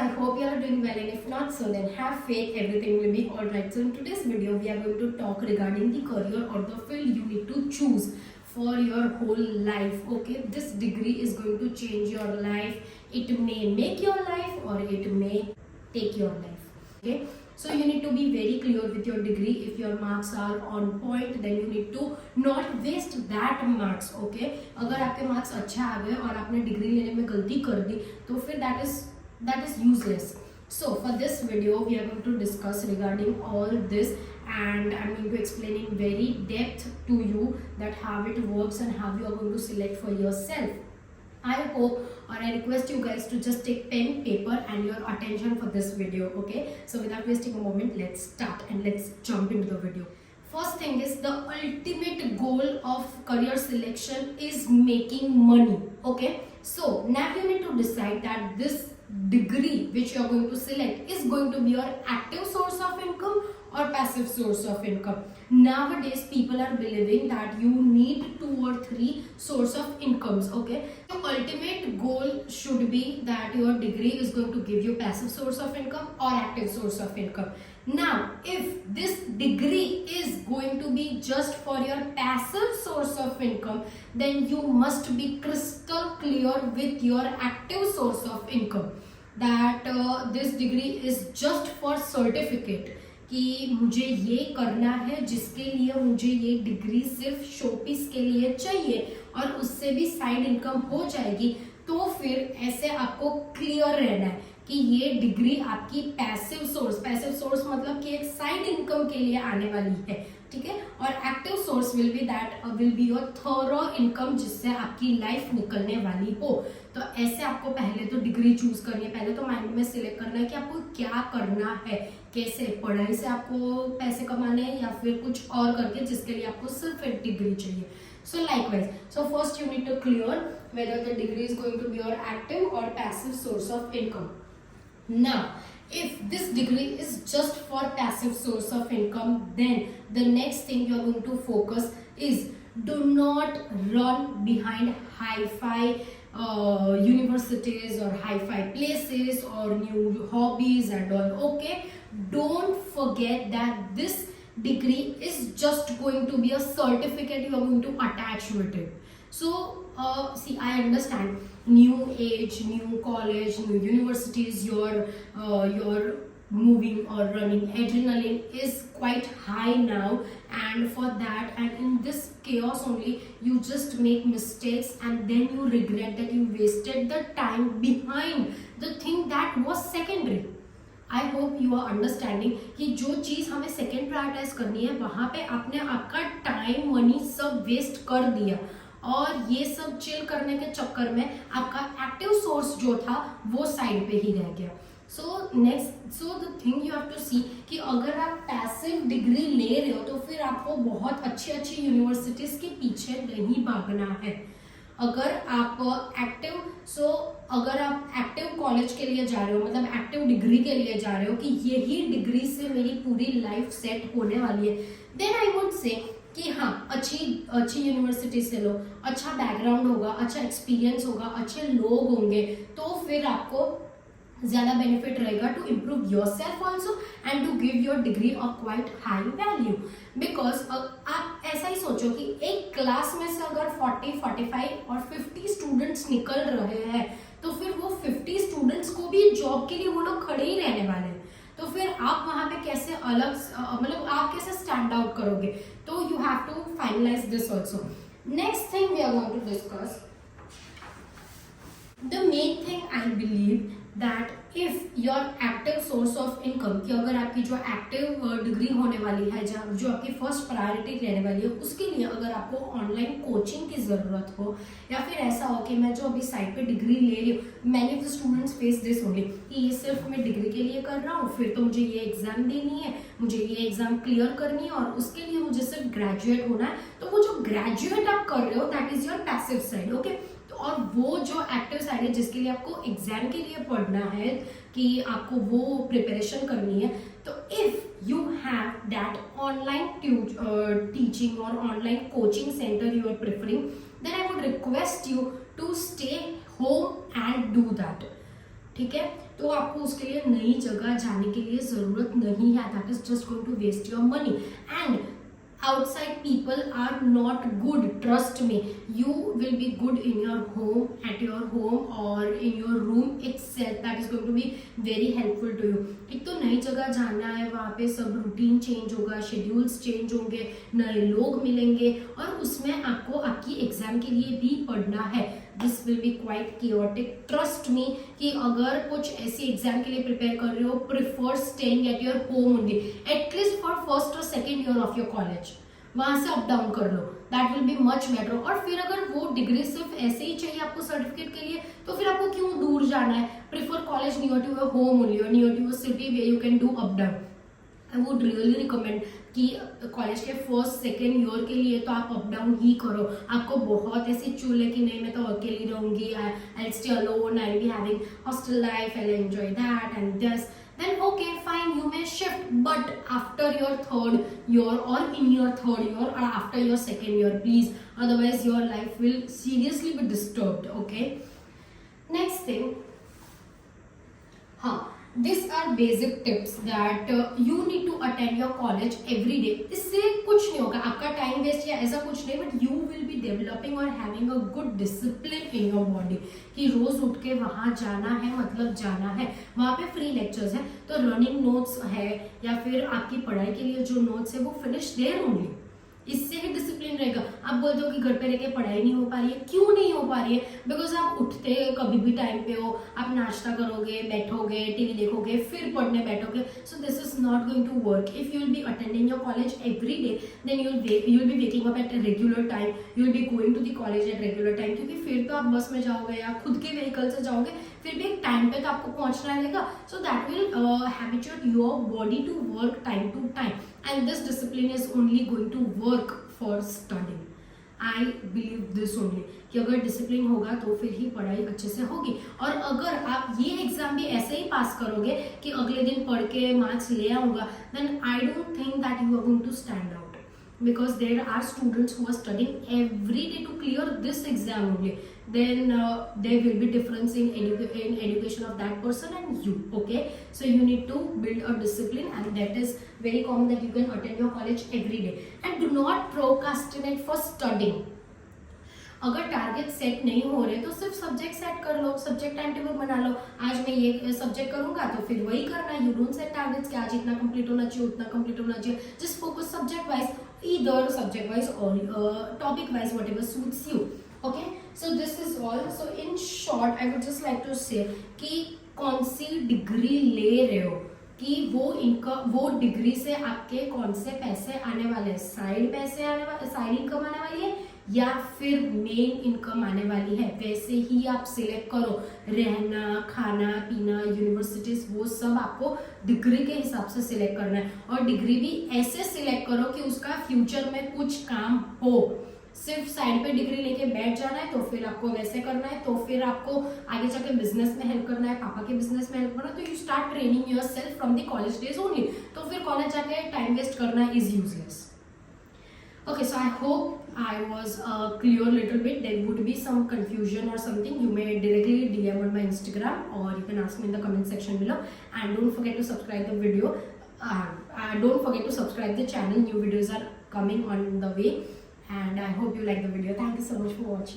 I hope you are doing well, and if not so, then have faith, everything will be alright. So in today's video, we are going to talk regarding the career or the field you need to choose for your whole life. Okay, this degree is going to change your life. It may make your life or it may take your life. Okay, so you need to be very clear with your degree. If your marks are on point, then you need to not waste that marks. Okay, अगर आपके marks अच्छे आ गए और आपने degree लेने में गलती कर दी तो फिर that is useless. So for this video we are going to discuss regarding all this, and I'm going to explain in very depth to you that how it works and how you are going to select for yourself. I hope or I request you guys to just take pen, paper and your attention for this video. Okay, so without wasting a moment, let's start and let's jump into the video. First thing is, the ultimate goal of career selection is making money. Okay, so now you need to decide that this degree which you are going to select is going to be your active source of income or passive source of income. Nowadays people are believing that you need 2 or 3 source of incomes. Okay, so ultimate goal should be that your degree is going to give you passive source of income or active source of income. Now if this degree is going to be just for your passive source of income, then you must be crystal clear with your active source of income that this degree is just for certificate कि मुझे ये करना है, जिसके लिए मुझे ये degree सिर्फ शोपीस के लिए चाहिए और उससे भी साइड इनकम हो जाएगी. तो फिर ऐसे आपको क्लियर रहना है कि ये डिग्री आपकी पैसिव सोर्स मतलब कि एक साइड इनकम के लिए आने वाली है. ठीक है, और active source will be your thorough income, जिससे आपकी लाइफ निकलने वाली हो. तो ऐसे आपको पहले तो डिग्री चूज करनी है. पहले तो माइंड में सिलेक्ट करना है कि आपको क्या करना है, कैसे पढ़ाई से आपको पैसे कमाने हैं या फिर कुछ और करके जिसके लिए आपको सिर्फ एक डिग्री चाहिए. So likewise, so first you need to clear whether the degree is going to be your active or passive source of income. Now, if this degree is just for passive source of income, then the next thing you are going to focus is do not run behind hi-fi universities or hi-fi places or new hobbies and all. Okay, don't forget that this degree is just going to be a certificate you are going to attach with it. So see, I understand new age, new college, new universities, your moving or running adrenaline is quite high now, and for that and in this chaos only you just make mistakes and then you regret that you wasted the time behind the thing that was secondary. I hope you are understanding कि जो चीज़ हमें second prioritise करनी है वहाँ पे आपने आपका time money सब वेस्ट कर दिया, और ये सब चिल करने के चक्कर में आपका एक्टिव सोर्स जो था वो साइड पे ही रह गया. So the thing you have to see कि अगर आप पैसिव डिग्री ले रहे हो तो फिर आपको बहुत अच्छी यूनिवर्सिटीज़ के पीछे नहीं भागना है. अगर आप एक्टिव कॉलेज के लिए जा रहे हो, मतलब एक्टिव डिग्री के लिए जा रहे हो कि यही डिग्री से मेरी पूरी लाइफ सेट होने वाली है, देन आई वुड से कि हाँ, अच्छी यूनिवर्सिटी से लो, अच्छा बैकग्राउंड होगा, अच्छा एक्सपीरियंस होगा, अच्छे लोग होंगे, तो फिर आपको ज़्यादा बेनिफिट रहेगा to improve yourself also and to give your degree a quite high value. Because आप ऐसा ही सोचो कि एक क्लास में से अगर 40, 45 और 50 स्टूडेंट्स निकल रहे हैं तो फिर वो 50 स्टूडेंट्स को भी जॉब के लिए वो लोग खड़े ही रहने वाले हैं. तो फिर आप वहाँ पे कैसे मतलब आप कैसे स्टैंड आउट करोगे. तो you have to finalise this also. Next thing we are going to discuss the main thing. I believe that if your active source of income, कि अगर आपकी जो एक्टिव डिग्री होने वाली है, जो आपकी फर्स्ट प्रायोरिटी रहने वाली है, उसके लिए अगर आपको ऑनलाइन कोचिंग की ज़रूरत हो या फिर ऐसा हो कि मैं जो अभी साइड पे डिग्री ले रही हूँ, many of the students face this only कि ये सिर्फ मैं डिग्री के लिए कर रहा हूँ, फिर तो मुझे ये एग्ज़ाम देनी है, मुझे ये एग्ज़ाम क्लियर करनी है और उसके लिए मुझे सिर्फ ग्रेजुएट होना है. तो वो जो ग्रेजुएट आप कर रहे हो that is your passive side. Okay, और वो जो एक्टिव साइड है जिसके लिए आपको एग्जाम के लिए पढ़ना है, कि आपको वो प्रिपरेशन करनी है, तो if you have that online teaching और online coaching centre you are preferring, then I would request you to stay home and do that. ठीक है, तो आपको उसके लिए नई जगह जाने के लिए जरूरत नहीं है. That is just going to waste your money. And outside people are not good, trust me. You will be good in your home, at your home or in your room itself. That is going to be very helpful to you. एक तो नई जगह जाना है, वहाँ पे सब routine change होगा, शेड्यूल्स चेंज होंगे, नए लोग मिलेंगे और उसमें आपको आपकी एग्जाम के लिए भी पढ़ना है. This will be quite chaotic. Trust me कि अगर कुछ ऐसी एग्जाम के लिए प्रिपेयर कर रहे हो, prefer staying at your home only, at least for first और second year of your college. वहां से अप डाउन कर लो, that will be much better. और फिर अगर वो डिग्री सिर्फ ऐसे ही चाहिए आपको सर्टिफिकेट के लिए, तो फिर आपको क्यों दूर जाना है. Prefer college near to your home only और near to your city way you can do up down. I would really recommend कि कॉलेज के फर्स्ट सेकेंड ईयर के लिए तो आप अप डाउन ही करो. आपको बहुत ऐसी चूल है कि नहीं मैं तो अकेली रहूंगी, I stay alone, I be having hostel life, I enjoy that and this, then okay fine, you may shift, but after your third year or in your third year or after your second year, please, otherwise your life will seriously be disturbed. Okay, next thing, these are basic tips that you need to attend your college every day. इससे कुछ नहीं होगा, आपका time waste या ऐसा कुछ नहीं, but you will be developing और having a good discipline in your body कि रोज उठ के वहां जाना है, मतलब जाना है. वहां पे फ्री लेक्चर्स है, तो रनिंग नोट्स है या फिर आपकी पढ़ाई के लिए जो नोट्स है वो फिनिश देयर ओनली. इससे ही डिसिप्लिन रहेगा. आप बोलते हो कि घर पे रह के पढ़ाई नहीं हो पा रही है, क्यों नहीं हो पा रही है? बिकॉज आप उठते कभी भी टाइम पे हो, आप नाश्ता करोगे, बैठोगे, टीवी देखोगे, फिर पढ़ने बैठोगे. So this is not going to work. If you will be attending your college every day, then you will be waking up at regular time, you will be going to the college at regular time. क्योंकि फिर तो आप बस में जाओगे या खुद के व्हीकल से जाओगे, फिर भी एक टाइम पे तो आपको पहुंचना रहेगा. So that will habituate your body to work time to time. And this discipline is only going to work for studying. I believe this only कि अगर डिसिप्लिन होगा तो फिर ही पढ़ाई अच्छे से होगी. और अगर आप ये एग्जाम भी ऐसे ही पास करोगे कि अगले दिन पढ़ के मार्क्स ले आऊंगा, then I don't think that you are going to stand out, because there are students who are studying every day to clear this exam only. Then there will be difference in education of that person and you. Okay, so you need to build a discipline, and that is very common that you can attend your college every day. And do not procrastinate for studying. अगर target set नहीं हो रहे तो सिर्फ subject set कर लो, subject time table बना लो. आज मैं ये सब्जेक्ट करूंगा तो फिर वही करना. यू डोंट सेट टारगेट्स कि आज इतना कंप्लीट होना चाहिए, उतना कंप्लीट होना चाहिए. Just focus subject wise, either subject wise और topic wise, whatever suits you. Okay, so this is all. So in short I would just like to say कि कौन सी डिग्री ले रहे हो, कि वो डिग्री से आपके कौन से पैसे आने वाले हैं. साइड पैसे आने वाले, साइड इनकम आने वाली है या फिर मेन इनकम आने वाली है, वैसे ही आप सिलेक्ट करो. रहना, खाना पीना, यूनिवर्सिटीज, वो सब आपको डिग्री के हिसाब से सिलेक्ट करना है. और डिग्री भी ऐसे सिलेक्ट करो कि उसका फ्यूचर में कुछ काम हो. सिर्फ साइड पे डिग्री लेके बैठ जाना है तो फिर आपको वैसे करना है, तो फिर आपको आगे जाके बिजनेस में हेल्प करना है, पापा के बिजनेस में हेल्प करना है, तो you start training yourself from the college days only. तो फिर कॉलेज जाके टाइम वेस्ट करना is useless. Okay, so I hope I was clear a little bit. There would be some confusion or something. You may directly DM on my Instagram, or you can ask me in the comment section below. And don't forget to subscribe the video. Don't forget to subscribe the channel. New videos are coming on the way. And I hope you like the video. Thank you so much for watching.